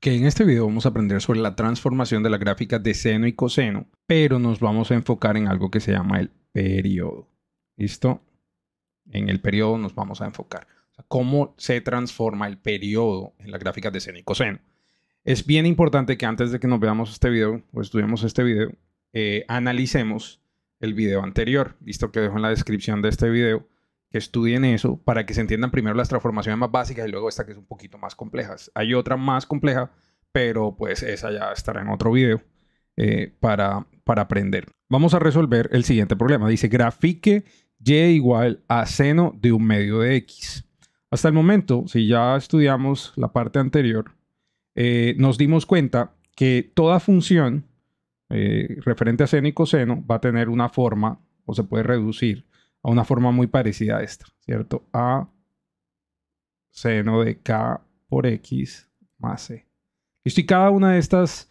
Que en este video vamos a aprender sobre la transformación de las gráficas de seno y coseno, pero nos vamos a enfocar en algo que se llama el periodo. ¿Listo? En el periodo nos vamos a enfocar. O sea, cómo se transforma el periodo en las gráficas de seno y coseno. Es bien importante que antes de que nos veamos este video o estudiemos este video, analicemos el video anterior. Listo, que dejo en la descripción de este video. Que estudien eso para que se entiendan primero las transformaciones más básicas y luego esta que es un poquito más compleja. Hay otra más compleja, pero pues esa ya estará en otro video para aprender. Vamos a resolver el siguiente problema. Dice, grafique y igual a seno de un medio de x. Hasta el momento, si ya estudiamos la parte anterior, nos dimos cuenta que toda función referente a seno y coseno va a tener una forma, o se puede reducir a una forma muy parecida a esta, ¿cierto? A seno de k por x más c. ¿Listo? Y cada una de estas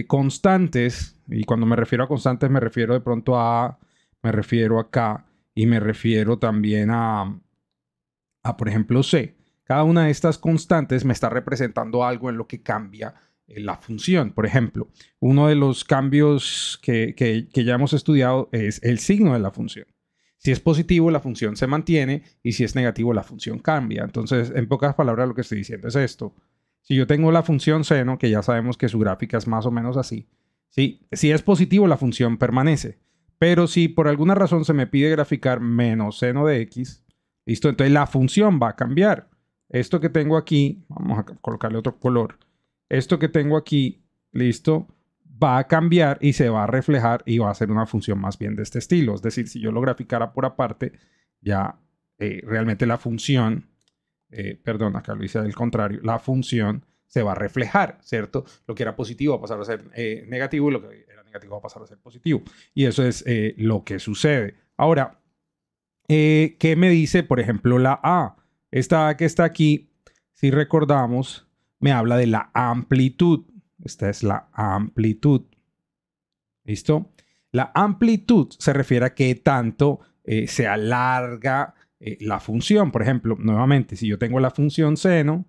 constantes, y cuando me refiero a constantes me refiero de pronto a A, me refiero a K y me refiero también a por ejemplo, C. Cada una de estas constantes me está representando algo en lo que cambia la función. Por ejemplo, uno de los cambios que ya hemos estudiado es el signo de la función. Si es positivo, la función se mantiene y si es negativo, la función cambia. Entonces, en pocas palabras, lo que estoy diciendo es esto. Si yo tengo la función seno, que ya sabemos que su gráfica es más o menos así, ¿sí? Si es positivo, la función permanece. Pero si por alguna razón se me pide graficar menos seno de x, ¿listo? Entonces la función va a cambiar. Esto que tengo aquí, vamos a colocarle otro color. Esto que tengo aquí, ¿listo? Va a cambiar y se va a reflejar y va a ser una función más bien de este estilo. Es decir, si yo lo graficara por aparte, ya realmente la función, perdón, acá lo hice al contrario, la función se va a reflejar, ¿cierto? Lo que era positivo va a pasar a ser negativo y lo que era negativo va a pasar a ser positivo. Y eso es lo que sucede. Ahora, ¿qué me dice, por ejemplo, la A? Esta A que está aquí, si recordamos, me habla de la amplitud. Esta es la amplitud. ¿Listo? La amplitud se refiere a qué tanto se alarga la función. Por ejemplo, nuevamente, si yo tengo la función seno,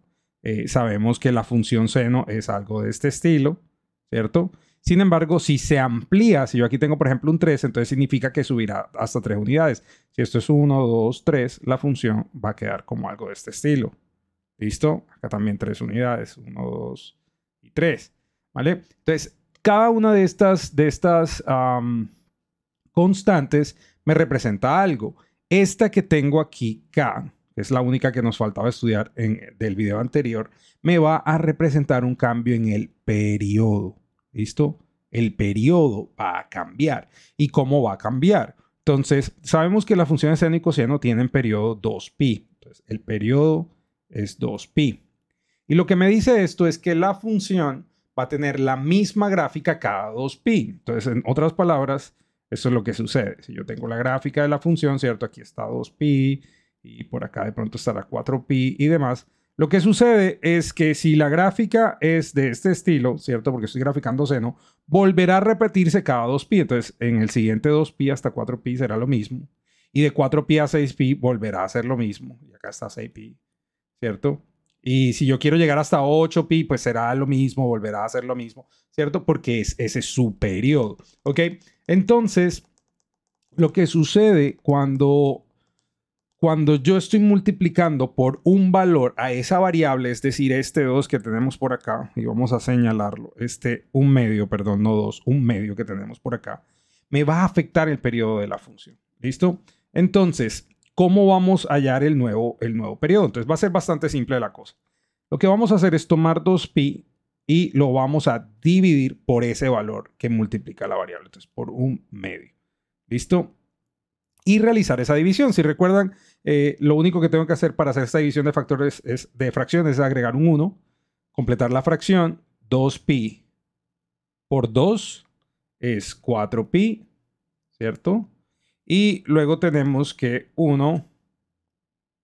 sabemos que la función seno es algo de este estilo, ¿cierto? Sin embargo, si se amplía, si yo aquí tengo, por ejemplo, un 3, entonces significa que subirá hasta 3 unidades. Si esto es 1, 2, 3, la función va a quedar como algo de este estilo. ¿Listo? Acá también 3 unidades, 1, 2 y 3. ¿Vale? Entonces, cada una de estas constantes me representa algo. Esta que tengo aquí, K, que es la única que nos faltaba estudiar del video anterior, me va a representar un cambio en el periodo. ¿Listo? El periodo va a cambiar. ¿Y cómo va a cambiar? Entonces, sabemos que las funciones seno y coseno tienen periodo 2pi. Entonces, el periodo es 2pi. Y lo que me dice esto es que la función va a tener la misma gráfica cada 2pi. Entonces, en otras palabras, eso es lo que sucede. Si yo tengo la gráfica de la función, ¿cierto? Aquí está 2pi y por acá de pronto estará 4pi y demás. Lo que sucede es que si la gráfica es de este estilo, ¿cierto? Porque estoy graficando seno, volverá a repetirse cada 2pi. Entonces, en el siguiente 2pi hasta 4pi será lo mismo. Y de 4pi a 6pi volverá a ser lo mismo. Y acá está 6pi, ¿cierto? Y si yo quiero llegar hasta 8pi, pues será lo mismo, volverá a ser lo mismo, ¿cierto? Porque ese es su periodo, ¿ok? Entonces, lo que sucede cuando yo estoy multiplicando por un valor a esa variable, es decir, este 2 que tenemos por acá, y vamos a señalarlo, un medio que tenemos por acá, me va a afectar el periodo de la función, ¿listo? Entonces, ¿cómo vamos a hallar el nuevo periodo? Entonces va a ser bastante simple la cosa. Lo que vamos a hacer es tomar 2pi y lo vamos a dividir por ese valor que multiplica la variable. Entonces, por un medio. ¿Listo? Y realizar esa división. Si recuerdan, lo único que tengo que hacer para hacer esta división de factores de fracciones es agregar un 1, completar la fracción, 2pi por 2 es 4pi, ¿cierto? Y luego tenemos que 1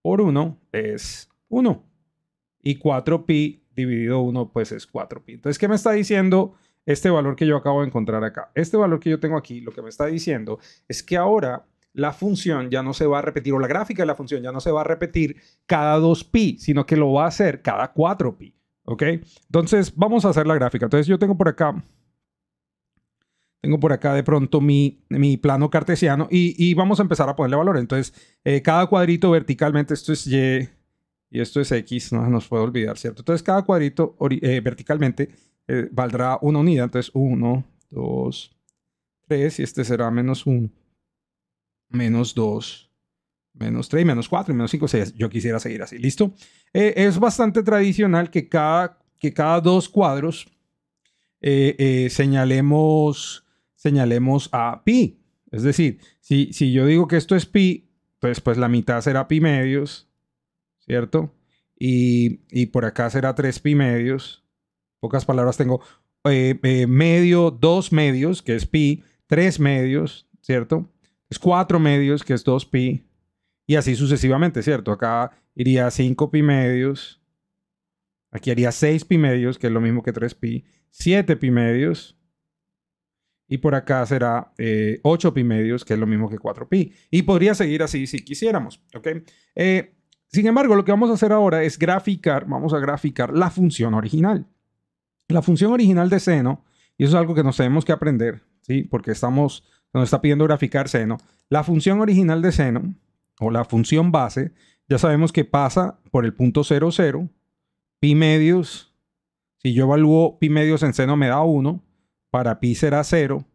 por 1 es 1. Y 4pi dividido 1 pues es 4pi. Entonces, ¿qué me está diciendo este valor que yo acabo de encontrar acá? Este valor que yo tengo aquí, lo que me está diciendo es que ahora la función ya no se va a repetir, o la gráfica de la función ya no se va a repetir cada 2pi, sino que lo va a hacer cada 4pi. ¿Ok? Entonces, vamos a hacer la gráfica. Entonces, yo tengo por acá de pronto mi plano cartesiano y vamos a empezar a ponerle valor. Entonces, cada cuadrito verticalmente, esto es Y y esto es X, no se nos puede olvidar, ¿cierto? Entonces, cada cuadrito verticalmente valdrá una unidad. Entonces, 1, 2, 3 y este será menos 1, menos 2, menos 3, menos 4 y menos 5. Si yo quisiera seguir así, ¿listo? Es bastante tradicional que cada dos cuadros señalemos a pi. Es decir, si yo digo que esto es pi, pues la mitad será pi medios, ¿cierto? Y por acá será 3 pi medios. Pocas palabras tengo medio, 2 medios, que es pi, 3 medios, ¿cierto? Es 4 medios, que es 2 pi. Y así sucesivamente, ¿cierto? Acá iría 5 pi medios. Aquí haría 6 pi medios, que es lo mismo que 3 pi. 7 pi medios. Y por acá será 8 pi medios, que es lo mismo que 4 pi. Y podría seguir así si quisiéramos, ¿ok? Sin embargo, lo que vamos a hacer ahora es vamos a graficar la función original. La función original de seno, y eso es algo que nos tenemos que aprender, ¿sí? Porque nos está pidiendo graficar seno. La función original de seno, o la función base, ya sabemos que pasa por el punto 0, 0. Pi medios, si yo evalúo pi medios en seno me da 1. Para pi será 0.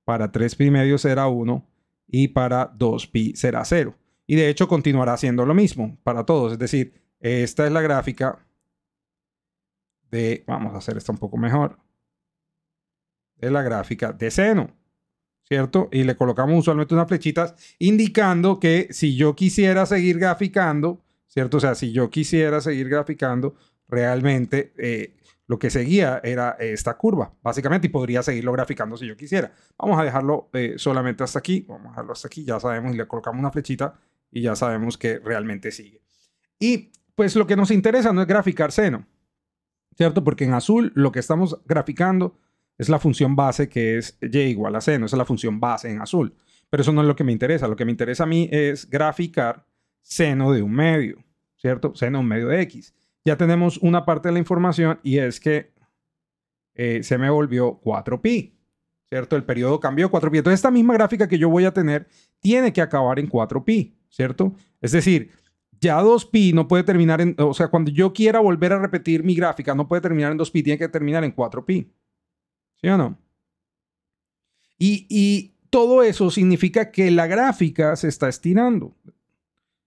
Para 3 pi medios será 1. Y para 2 pi será 0. Y de hecho continuará haciendo lo mismo para todos. Es decir, esta es la gráfica vamos a hacer esto un poco mejor, de la gráfica de seno, ¿cierto? Y le colocamos usualmente unas flechitas indicando que si yo quisiera seguir graficando, ¿cierto? O sea, si yo quisiera seguir graficando, realmente lo que seguía era esta curva, básicamente, y podría seguirlo graficando si yo quisiera. Vamos a dejarlo solamente hasta aquí, vamos a dejarlo hasta aquí, ya sabemos, y le colocamos una flechita y ya sabemos que realmente sigue. Y pues lo que nos interesa no es graficar seno, ¿cierto? Porque en azul lo que estamos graficando es la función base, que es y igual a seno. Esa es la función base en azul. Pero eso no es lo que me interesa. Lo que me interesa a mí es graficar seno de un medio, ¿cierto? Seno de un medio de X. Ya tenemos una parte de la información y es que se me volvió 4pi, ¿cierto? El periodo cambió 4pi. Entonces esta misma gráfica que yo voy a tener tiene que acabar en 4pi, ¿cierto? Es decir, ya 2pi no puede terminar en... O sea, cuando yo quiera volver a repetir mi gráfica, no puede terminar en 2pi, tiene que terminar en 4pi. ¿Sí o no? Y todo eso significa que la gráfica se está estirando.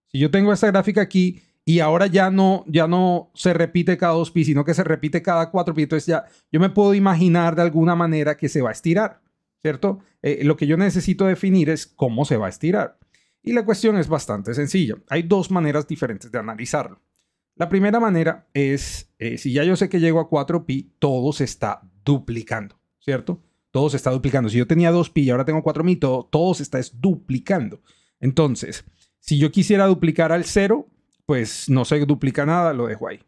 Si yo tengo esta gráfica aquí y ahora ya no se repite cada 2pi, sino que se repite cada 4pi, entonces ya yo me puedo imaginar de alguna manera que se va a estirar, ¿cierto? Lo que yo necesito definir es cómo se va a estirar. Y la cuestión es bastante sencilla. Hay dos maneras diferentes de analizarlo. La primera manera es, si ya yo sé que llego a 4pi, todo se está duplicando, ¿cierto? Todo se está duplicando. Si yo tenía 2pi y ahora tengo 4pi, todo se está duplicando. Entonces, si yo quisiera duplicar al 0, pues no se duplica nada, lo dejo ahí.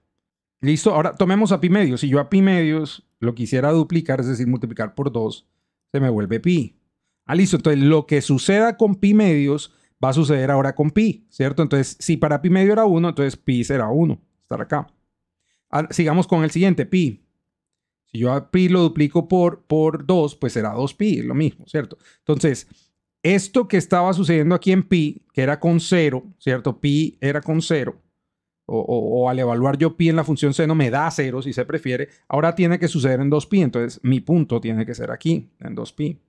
¿Listo? Ahora tomemos a pi medios. Si yo a pi medios lo quisiera duplicar, es decir, multiplicar por 2, se me vuelve pi. Listo. Entonces, lo que suceda con pi medios va a suceder ahora con pi, ¿cierto? Entonces, si para pi medio era 1, entonces pi será 1. Estar acá. Sigamos con el siguiente, pi. Si yo a pi lo duplico por 2, pues será 2pi, es lo mismo, ¿cierto? Entonces, esto que estaba sucediendo aquí en pi, que era con 0, ¿cierto? Pi era con 0, o al evaluar yo pi en la función seno me da 0, si se prefiere, ahora tiene que suceder en 2pi, entonces mi punto tiene que ser aquí, en 2pi.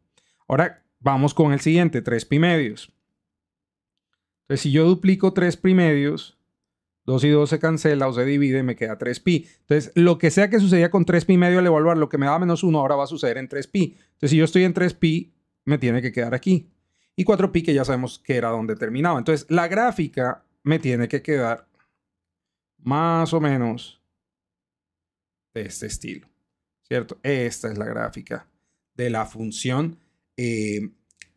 Ahora vamos con el siguiente, 3pi medios. Entonces, si yo duplico 3pi medios, 2 y 2 se cancela o se divide, me queda 3pi. Entonces, lo que sea que sucedía con 3pi medio al evaluar, lo que me daba menos 1, ahora va a suceder en 3pi. Entonces, si yo estoy en 3pi, me tiene que quedar aquí. Y 4pi, que ya sabemos que era donde terminaba. Entonces, la gráfica me tiene que quedar más o menos de este estilo, ¿cierto? Esta es la gráfica de la función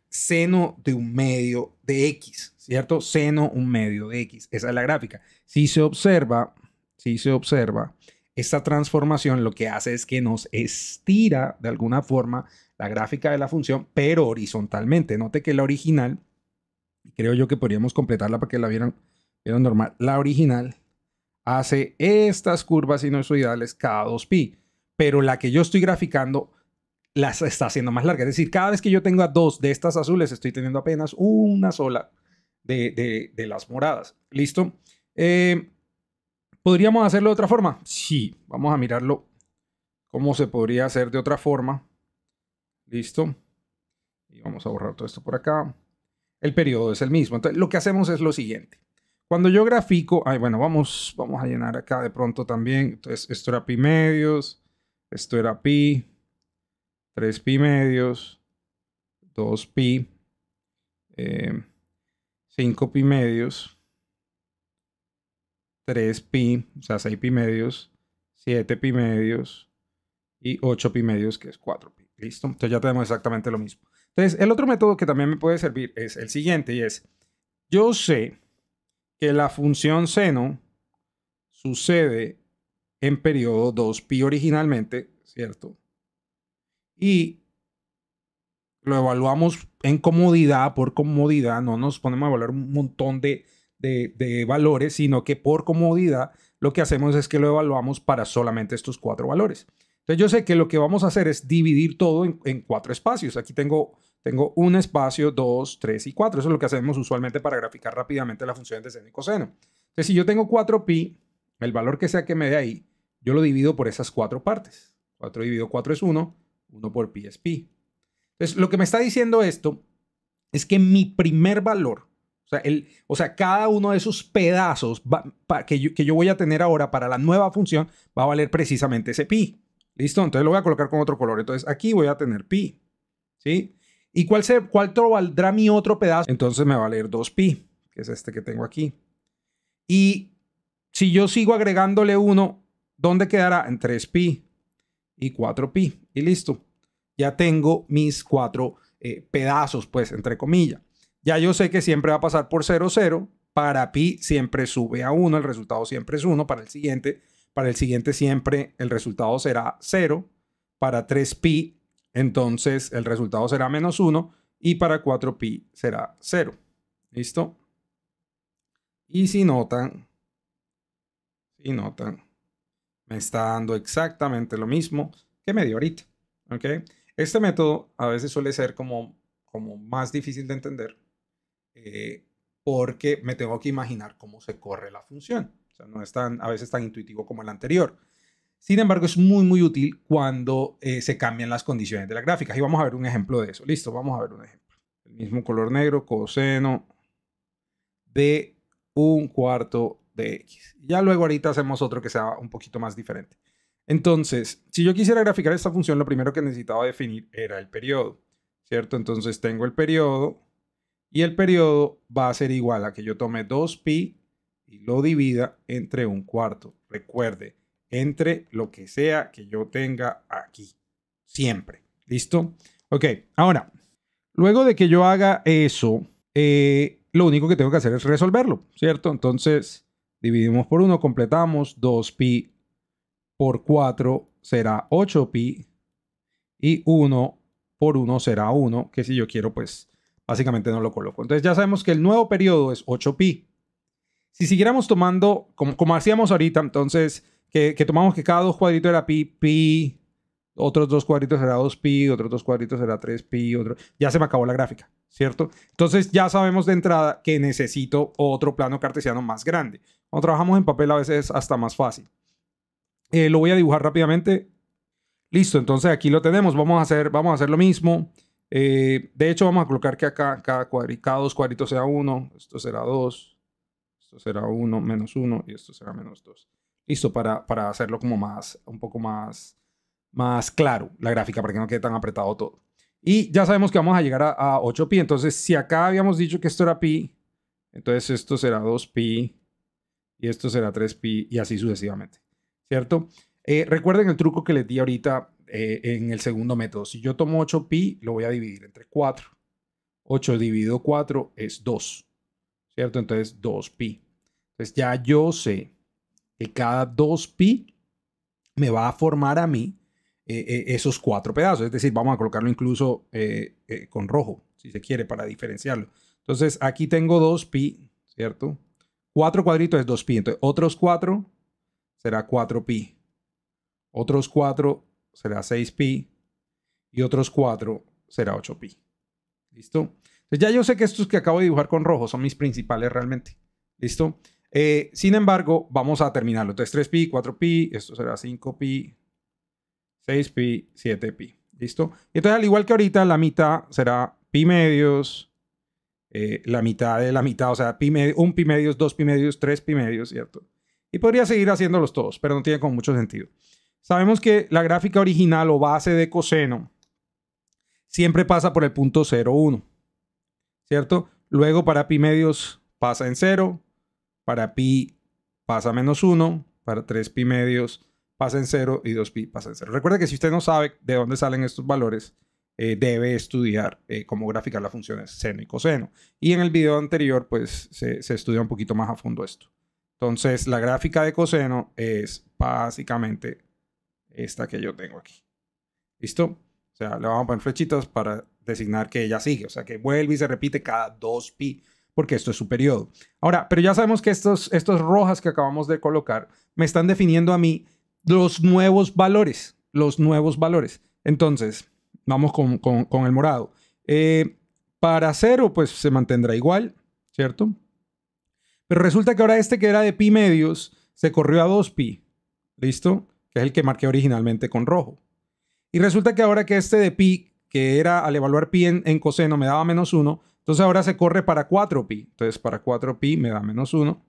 seno de un medio de X, ¿cierto? Seno un medio de X. Esa es la gráfica. Si se observa, esta transformación lo que hace es que nos estira de alguna forma la gráfica de la función, pero horizontalmente. Note que la original, creo yo que podríamos completarla para que la vieran normal. La original hace estas curvas sinusoidales cada 2pi. Pero la que yo estoy graficando las está haciendo más larga. Es decir, cada vez que yo tenga dos de estas azules, estoy teniendo apenas una sola de las moradas. ¿Listo? ¿Podríamos hacerlo de otra forma? Sí, vamos a mirarlo cómo se podría hacer de otra forma. ¿Listo? Y vamos a borrar todo esto por acá. El periodo es el mismo. Entonces, lo que hacemos es lo siguiente. Cuando yo grafico, bueno, vamos a llenar acá de pronto también. Entonces, esto era pi medios, esto era pi, 3pi medios, 2pi, 5pi medios, 3pi, o sea, 6pi medios, 7pi medios y 8pi medios, que es 4pi. ¿Listo? Entonces ya tenemos exactamente lo mismo. Entonces, el otro método que también me puede servir es el siguiente, y es, yo sé que la función seno sucede en periodo 2pi originalmente, ¿cierto? Y lo evaluamos en comodidad, por comodidad, no nos ponemos a evaluar un montón de valores, sino que por comodidad lo que hacemos es que lo evaluamos para solamente estos 4 valores. Entonces yo sé que lo que vamos a hacer es dividir todo en 4 espacios. Aquí tengo un espacio, 2, 3 y 4. Eso es lo que hacemos usualmente para graficar rápidamente las funciones de seno y coseno. Entonces si yo tengo 4pi, el valor que sea que me dé ahí, yo lo divido por esas 4 partes. 4 dividido 4 es 1, 1 por pi es pi. Entonces, lo que me está diciendo esto es que mi primer valor, o sea, cada uno de esos pedazos que yo voy a tener ahora para la nueva función va a valer precisamente ese pi. ¿Listo? Entonces lo voy a colocar con otro color. Entonces aquí voy a tener pi. ¿Sí? ¿Y cuánto valdrá mi otro pedazo? Entonces me va a valer 2pi, que es este que tengo aquí. Y si yo sigo agregándole 1, ¿dónde quedará? En 3pi y 4pi. Y listo. Ya tengo mis 4 pedazos, pues, entre comillas. Ya yo sé que siempre va a pasar por 0, 0. Para pi siempre sube a 1, el resultado siempre es 1. Para el siguiente siempre el resultado será 0. Para 3pi, entonces el resultado será menos 1. Y para 4pi será 0. ¿Listo? Y si notan, me está dando exactamente lo mismo que me dio ahorita. ¿Ok? Este método a veces suele ser como más difícil de entender porque me tengo que imaginar cómo se corre la función. O sea, no es a veces tan intuitivo como el anterior. Sin embargo, es muy, muy útil cuando se cambian las condiciones de la gráfica. Y vamos a ver un ejemplo de eso. Listo, vamos a ver un ejemplo. El mismo color negro, coseno de 1/4 de x. Ya luego ahorita hacemos otro que sea un poquito más diferente. Entonces, si yo quisiera graficar esta función, lo primero que necesitaba definir era el periodo, ¿cierto? Entonces tengo el periodo y el periodo va a ser igual a que yo tome 2pi y lo divida entre 1/4. Recuerde, entre lo que sea que yo tenga aquí, siempre. ¿Listo? Ok, ahora, luego de que yo haga eso, lo único que tengo que hacer es resolverlo, ¿cierto? Entonces, dividimos por 1, completamos 2pi por 4 será 8pi y 1 por 1 será 1, que si yo quiero, pues básicamente no lo coloco. Entonces ya sabemos que el nuevo periodo es 8pi. Si siguiéramos tomando, como hacíamos ahorita, entonces que tomamos que cada 2 cuadritos era pi, otros 2 cuadritos será 2pi, otros 2 cuadritos será 3pi, ya se me acabó la gráfica, ¿cierto? Entonces ya sabemos de entrada que necesito otro plano cartesiano más grande. Cuando trabajamos en papel a veces es hasta más fácil. Lo voy a dibujar rápidamente. Listo, entonces aquí lo tenemos. Vamos a hacer lo mismo. De hecho, vamos a colocar que acá cada 2 cuadritos sea 1. Esto será 2. Esto será 1, menos 1. Y esto será menos 2. Listo, para hacerlo como un poco más claro la gráfica, para que no quede tan apretado todo. Y ya sabemos que vamos a llegar a 8pi. Entonces, si acá habíamos dicho que esto era pi, entonces esto será 2pi. Y esto será 3pi y así sucesivamente. ¿Cierto? Recuerden el truco que les di ahorita en el segundo método. Si yo tomo 8pi, lo voy a dividir entre 4. 8 dividido 4 es 2. ¿Cierto? Entonces 2pi. Entonces ya yo sé que cada 2pi me va a formar a mí esos 4 pedazos. Es decir, vamos a colocarlo incluso con rojo, si se quiere, para diferenciarlo. Entonces aquí tengo 2pi, ¿cierto? 4 cuadritos es 2pi. Entonces otros 4 será 4pi. Otros 4 será 6pi. Y otros 4 será 8pi. ¿Listo? Entonces ya yo sé que estos que acabo de dibujar con rojo son mis principales realmente. ¿Listo? Sin embargo, vamos a terminarlo. Entonces 3pi, 4pi, esto será 5pi, 6pi, 7pi. ¿Listo? Entonces al igual que ahorita, la mitad será pi medios, la mitad de la mitad, o sea, un pi medios, 2 pi medios, 3 pi medios, ¿cierto? Y podría seguir haciéndolos todos, pero no tiene como mucho sentido. Sabemos que la gráfica original o base de coseno siempre pasa por el punto 0, 1, ¿cierto? Luego para pi medios pasa en 0, para pi pasa menos 1, para 3 pi medios pasa en 0 y 2 pi pasa en 0. Recuerda que si usted no sabe de dónde salen estos valores, debe estudiar cómo graficar las funciones seno y coseno. Y en el video anterior, pues, se estudia un poquito más a fondo esto. Entonces, la gráfica de coseno es básicamente esta que yo tengo aquí. ¿Listo? O sea, le vamos a poner flechitas para designar que ella sigue. O sea, que vuelve y se repite cada 2pi, porque esto es su periodo. Ahora, pero ya sabemos que estos rojas que acabamos de colocar me están definiendo a mí los nuevos valores. Los nuevos valores. Entonces, vamos con el morado. Para 0, pues se mantendrá igual, ¿cierto? Pero resulta que ahora este que era de pi medios se corrió a 2pi. ¿Listo? Que es el que marqué originalmente con rojo. Y resulta que ahora que este de pi, que era al evaluar pi en coseno, me daba menos 1, entonces ahora se corre para 4pi. Entonces para 4pi me da menos 1.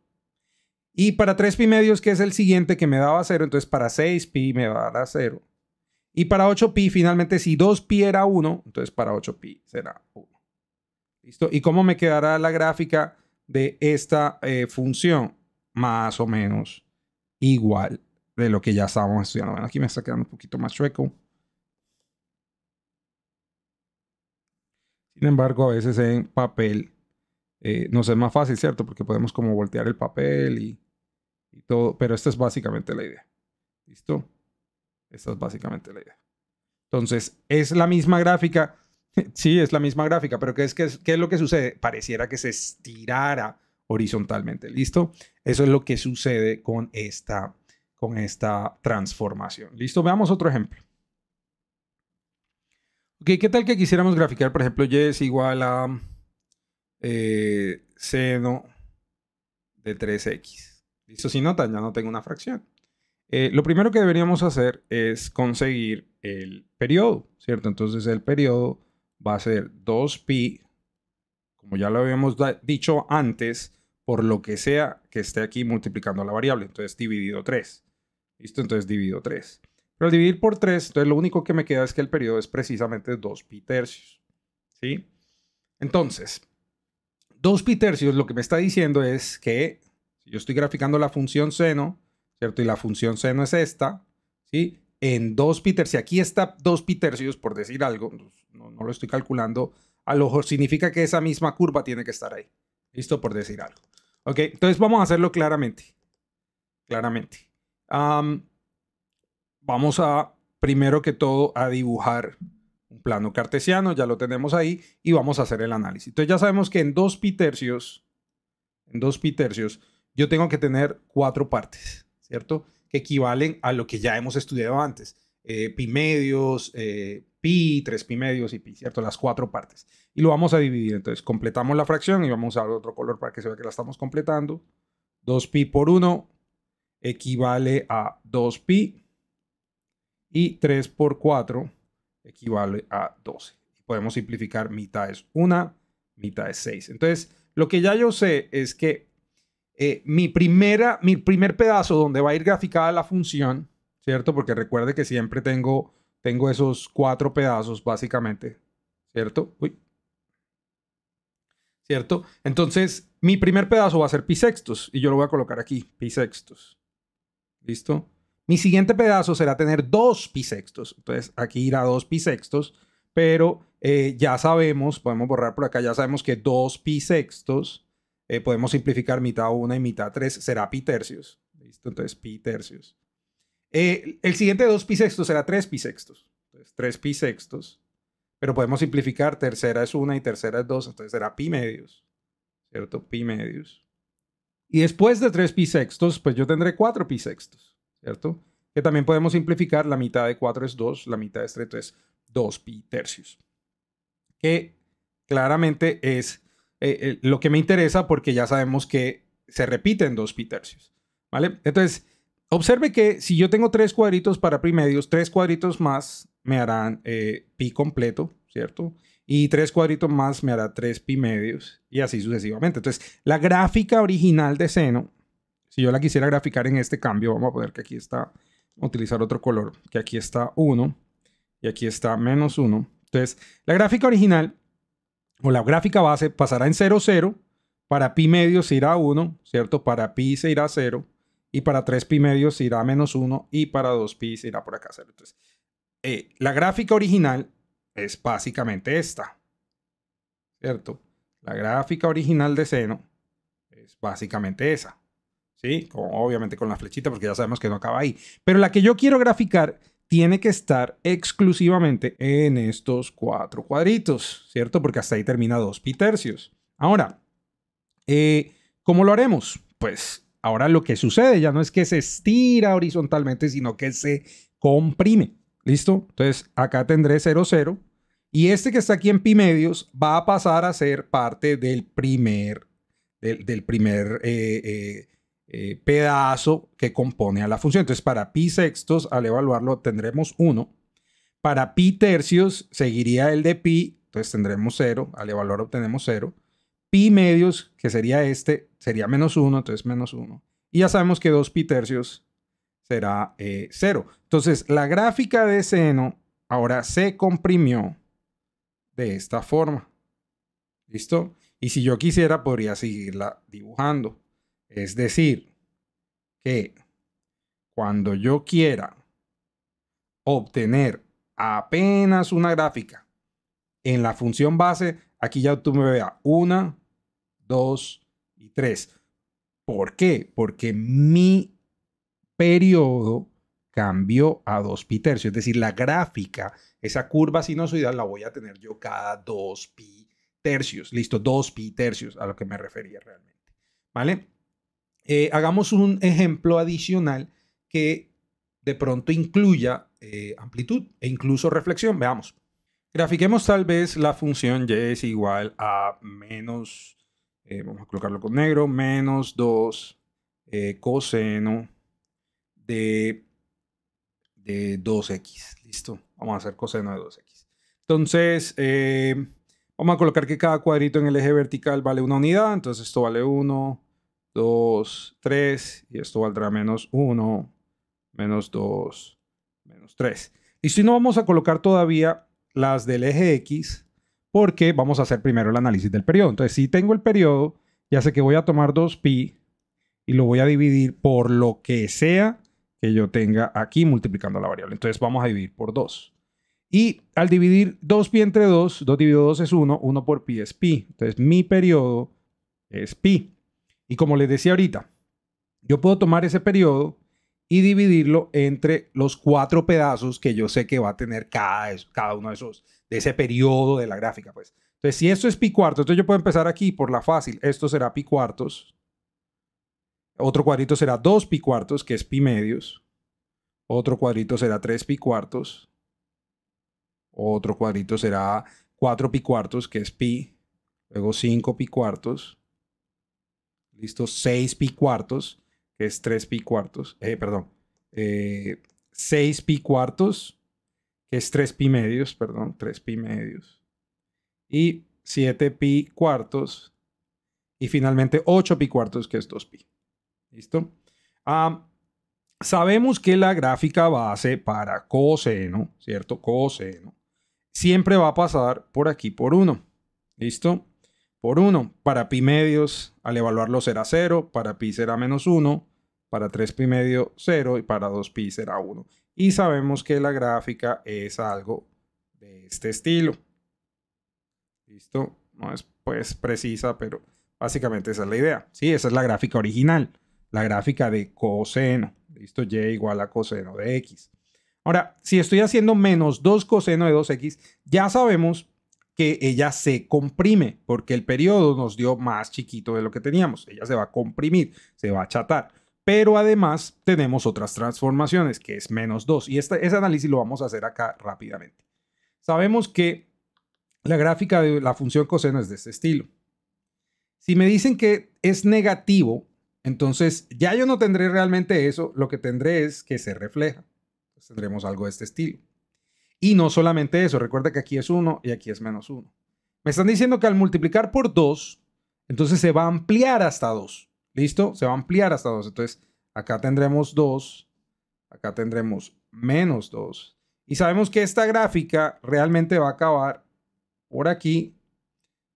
Y para 3pi medios, que es el siguiente que me daba 0, entonces para 6pi me va a dar 0. Y para 8pi, finalmente, si 2pi era 1, entonces para 8pi será 1. ¿Listo? ¿Y cómo me quedará la gráfica de esta función? Más o menos igual de lo que ya estábamos estudiando. Bueno, aquí me está quedando un poquito más chueco. Sin embargo, a veces en papel nos es más fácil, ¿cierto? Porque podemos como voltear el papel y todo. Pero esta es básicamente la idea. ¿Listo? Esta es básicamente la idea. Entonces, es la misma gráfica. Sí, es la misma gráfica, pero ¿qué es lo que sucede? Pareciera que se estirara horizontalmente. ¿Listo? Eso es lo que sucede con esta transformación. ¿Listo? Veamos otro ejemplo. Ok, ¿qué tal que quisiéramos graficar, por ejemplo, y es igual a seno de 3x? ¿Listo? Si notan, ya no tengo una fracción. Lo primero que deberíamos hacer es conseguir el periodo, ¿cierto? Entonces el periodo va a ser 2pi, como ya lo habíamos dicho antes, por lo que sea que esté aquí multiplicando la variable. Entonces dividido 3. ¿Listo? Entonces divido 3. Pero al dividir por 3, entonces lo único que me queda es que el periodo es precisamente 2pi tercios. ¿Sí? Entonces, 2pi tercios lo que me está diciendo es que si yo estoy graficando la función seno, ¿cierto? Y la función seno es esta, ¿sí? En 2pi tercios, si aquí está 2pi tercios, por decir algo, no lo estoy calculando al ojo, significa que esa misma curva tiene que estar ahí. ¿Listo? Por decir algo. Ok, entonces vamos a hacerlo claramente. Claramente. Vamos a, primero que todo, a dibujar un plano cartesiano, ya lo tenemos ahí, y vamos a hacer el análisis. Entonces ya sabemos que en 2pi tercios, yo tengo que tener 4 partes, ¿cierto? Que equivalen a lo que ya hemos estudiado antes. Pi medios, pi, 3 pi medios y pi, ¿cierto? Las 4 partes. Y lo vamos a dividir. Entonces completamos la fracción y vamos a usar otro color para que se vea que la estamos completando. 2pi por 1 equivale a 2pi. Y 3 por 4 equivale a 12. Podemos simplificar, mitad es 1, mitad es 6. Entonces, lo que ya yo sé es que mi primer pedazo donde va a ir graficada la función, ¿cierto? Porque recuerde que siempre tengo esos 4 pedazos básicamente, ¿cierto? Uy. ¿Cierto? Entonces, mi primer pedazo va a ser pi sextos y yo lo voy a colocar aquí, pi sextos. ¿Listo? Mi siguiente pedazo será tener 2 pi sextos. Entonces, aquí irá 2 pi sextos, pero ya sabemos, podemos borrar por acá, ya sabemos que 2 pi sextos, podemos simplificar mitad 1 y mitad 3, será pi tercios. ¿Listo? Entonces, pi tercios. El siguiente 2 pi sextos será 3 pi sextos. Entonces, 3 pi sextos. Pero podemos simplificar, tercera es 1 y tercera es 2, entonces será pi medios. ¿Cierto? Pi medios. Y después de 3 pi sextos, pues yo tendré 4 pi sextos. ¿cierto? Que también podemos simplificar, la mitad de 4 es 2, la mitad de este es 2 pi tercios. Que claramente es lo que me interesa porque ya sabemos que se repiten 2 pi tercios, ¿vale? Entonces, observe que si yo tengo 3 cuadritos para pi medios, 3 cuadritos más me harán pi completo, ¿cierto? Y 3 cuadritos más me hará 3 pi medios y así sucesivamente. Entonces, la gráfica original de seno, si yo la quisiera graficar en este cambio, vamos a poner que aquí está, vamos a utilizar otro color, que aquí está 1 y aquí está menos 1. Entonces, la gráfica original o la gráfica base pasará en 0, 0. Para pi medios se irá a 1, ¿cierto? Para pi se irá a 0. Y para 3 pi medios se irá a menos 1. Y para 2 pi se irá por acá a 0. Entonces, la gráfica original es básicamente esta, ¿cierto? La gráfica original de seno es básicamente esa, ¿sí? Obviamente con la flechita porque ya sabemos que no acaba ahí. Pero la que yo quiero graficar tiene que estar exclusivamente en estos 4 cuadritos, ¿cierto? Porque hasta ahí termina 2 pi tercios. Ahora, ¿cómo lo haremos? Pues ahora lo que sucede ya no es que se estira horizontalmente, sino que se comprime. ¿Listo? Entonces acá tendré 0, 0. Y este que está aquí en pi medios va a pasar a ser parte del primer pedazo que compone a la función. Entonces, para pi sextos, al evaluarlo, tendremos 1. Para pi tercios, seguiría el de pi, entonces tendremos 0. Al evaluarlo, obtenemos 0. Pi medios, que sería este, sería menos 1, entonces menos 1. Y ya sabemos que 2 pi tercios será 0. Entonces, la gráfica de seno ahora se comprimió de esta forma. ¿Listo? Y si yo quisiera, podría seguirla dibujando. Es decir, que cuando yo quiera obtener apenas una gráfica en la función base, aquí ya tú me veas 1, 2 y 3. ¿Por qué? Porque mi periodo cambió a 2 pi tercios. Es decir, la gráfica, esa curva sinusoidal la voy a tener yo cada 2 pi tercios. Listo, 2 pi tercios a lo que me refería realmente. ¿Vale? Hagamos un ejemplo adicional que de pronto incluya amplitud e incluso reflexión. Veamos. Grafiquemos tal vez la función y es igual a menos, vamos a colocarlo con negro, menos 2 coseno de 2x. Listo. Vamos a hacer coseno de 2x. Entonces, vamos a colocar que cada cuadrito en el eje vertical vale una unidad. Entonces, esto vale 1, 2, 3. Y esto valdrá menos 1, menos 2, menos 3. Listo. Y no vamos a colocar todavía las del eje X porque vamos a hacer primero el análisis del periodo. Entonces, si tengo el periodo, ya sé que voy a tomar 2pi y lo voy a dividir por lo que sea que yo tenga aquí multiplicando la variable. Entonces vamos a dividir por 2. Y al dividir 2pi entre 2, 2 dividido 2 es 1, 1 por pi es pi. Entonces mi periodo es pi. Y como les decía ahorita, yo puedo tomar ese periodo y dividirlo entre los 4 pedazos que yo sé que va a tener cada uno de ese periodo de la gráfica. Pues. Entonces si esto es pi cuartos, entonces yo puedo empezar aquí por la fácil. Esto será pi cuartos. Otro cuadrito será 2 pi cuartos, que es pi medios. Otro cuadrito será 3 pi cuartos. Otro cuadrito será 4 pi cuartos, que es pi. Luego 5 pi cuartos. Listo, 6 pi cuartos, que es 3 pi cuartos. 6 pi cuartos, que es 3 pi medios, perdón, 3 pi medios. Y 7 pi cuartos. Y finalmente 8 pi cuartos, que es 2 pi. ¿Listo? Sabemos que la gráfica base para coseno, ¿cierto? Coseno, siempre va a pasar por aquí por 1. ¿Listo? Por 1. Para pi medios, al evaluarlo será 0. Para pi será menos 1. Para 3 pi medio, 0. Y para 2 pi será 1. Y sabemos que la gráfica es algo de este estilo. ¿Listo? No es pues precisa, pero básicamente esa es la idea. Sí, esa es la gráfica original. La gráfica de coseno. ¿Listo? Y igual a coseno de x. Ahora, si estoy haciendo menos 2 coseno de 2x, ya sabemos que ella se comprime, porque el periodo nos dio más chiquito de lo que teníamos. Ella se va a comprimir, se va a achatar. Pero además tenemos otras transformaciones, que es -2. Y ese análisis lo vamos a hacer acá rápidamente. Sabemos que la gráfica de la función coseno es de este estilo. Si me dicen que es negativo, entonces ya yo no tendré realmente eso. Lo que tendré es que se refleja. Entonces tendremos algo de este estilo. Y no solamente eso. Recuerda que aquí es 1 y aquí es -1. Me están diciendo que al multiplicar por 2, entonces se va a ampliar hasta 2. ¿Listo? Se va a ampliar hasta 2. Entonces acá tendremos 2. Acá tendremos -2. Y sabemos que esta gráfica realmente va a acabar por aquí.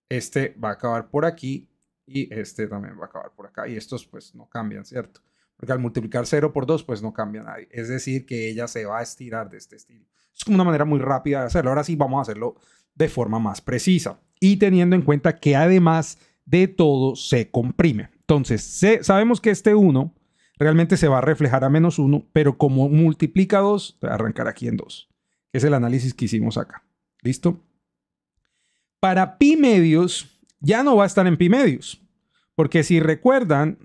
Este va a acabar por aquí. Y este también va a acabar por acá. Y estos pues no cambian, ¿cierto? Porque al multiplicar 0 por 2 pues no cambia nadie. Es decir, que ella se va a estirar de este estilo. Es como una manera muy rápida de hacerlo. Ahora sí vamos a hacerlo de forma más precisa. Y teniendo en cuenta que además de todo se comprime. Entonces, sabemos que este 1 realmente se va a reflejar a -1, pero como multiplica 2, voy a arrancar aquí en 2, que es el análisis que hicimos acá. ¿Listo? Para pi medios, ya no va a estar en pi medios, porque si recuerdan,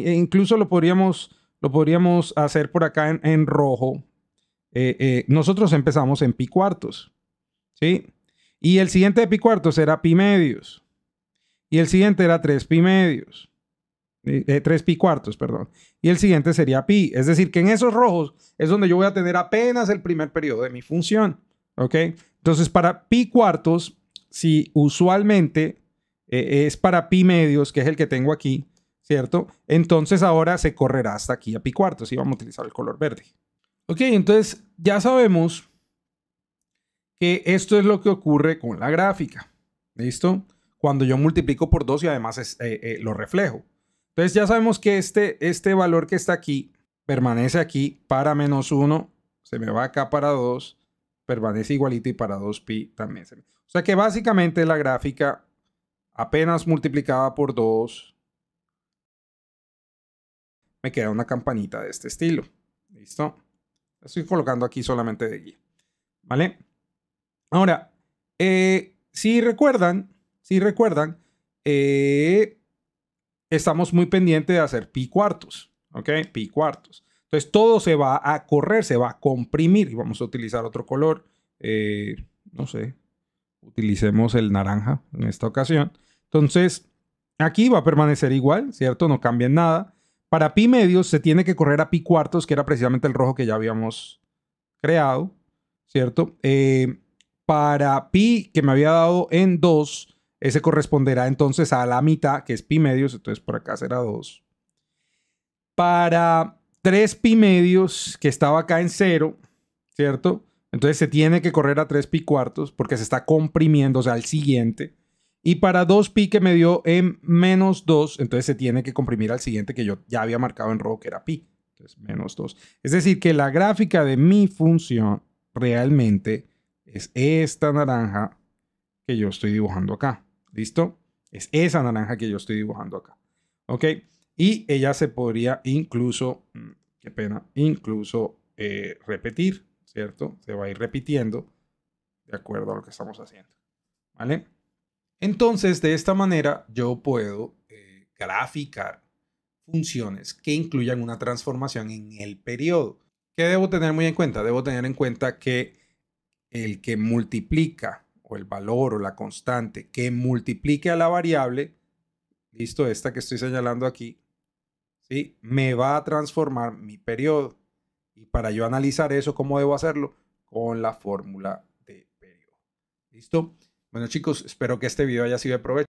incluso lo podríamos hacer por acá en rojo. Nosotros empezamos en pi cuartos, ¿sí? Y el siguiente de pi cuartos era pi medios. Y el siguiente era 3 pi medios. 3 pi cuartos, perdón. Y el siguiente sería pi. Es decir, que en esos rojos es donde yo voy a tener apenas el primer periodo de mi función. ¿Ok? Entonces, para pi cuartos, si usualmente es para pi medios, que es el que tengo aquí, ¿cierto? Entonces ahora se correrá hasta aquí a pi cuartos y vamos a utilizar el color verde. Ok, entonces ya sabemos que esto es lo que ocurre con la gráfica. ¿Listo? Cuando yo multiplico por 2 y además lo reflejo. Entonces ya sabemos que este valor que está aquí permanece aquí para -1, se me va acá para 2, permanece igualito y para 2pi también. O sea que básicamente la gráfica apenas multiplicada por 2 me queda una campanita de este estilo. ¿Listo? Estoy colocando aquí solamente de guía. ¿Vale? Ahora, si recuerdan, estamos muy pendientes de hacer pi cuartos, ¿ok? Pi cuartos. Entonces todo se va a correr, se va a comprimir y vamos a utilizar otro color, no sé, utilicemos el naranja en esta ocasión. Entonces aquí va a permanecer igual, ¿cierto? No cambia en nada. Para pi medios se tiene que correr a pi cuartos, que era precisamente el rojo que ya habíamos creado, ¿cierto? Para pi que me había dado en 2, ese corresponderá entonces a la mitad, que es pi medios, entonces por acá será 2. Para 3 pi medios, que estaba acá en 0, ¿cierto? Entonces se tiene que correr a 3 pi cuartos porque se está comprimiendo, o sea, al siguiente. Y para 2 pi que me dio en -2, entonces se tiene que comprimir al siguiente que yo ya había marcado en rojo, que era pi. Entonces, -2. Es decir, que la gráfica de mi función realmente es esta naranja que yo estoy dibujando acá. ¿Listo? Es esa naranja que yo estoy dibujando acá. ¿Ok? Y ella se podría incluso, qué pena, incluso repetir, ¿cierto? Se va a ir repitiendo de acuerdo a lo que estamos haciendo. ¿Vale? Entonces, de esta manera, yo puedo graficar funciones que incluyan una transformación en el periodo. ¿Qué debo tener muy en cuenta? Debo tener en cuenta que el que multiplica, o el valor o la constante que multiplique a la variable, listo, esta que estoy señalando aquí, ¿sí? Me va a transformar mi periodo. Y para yo analizar eso, ¿cómo debo hacerlo? Con la fórmula de periodo. ¿Listo? Bueno, chicos, espero que este video haya sido de provecho.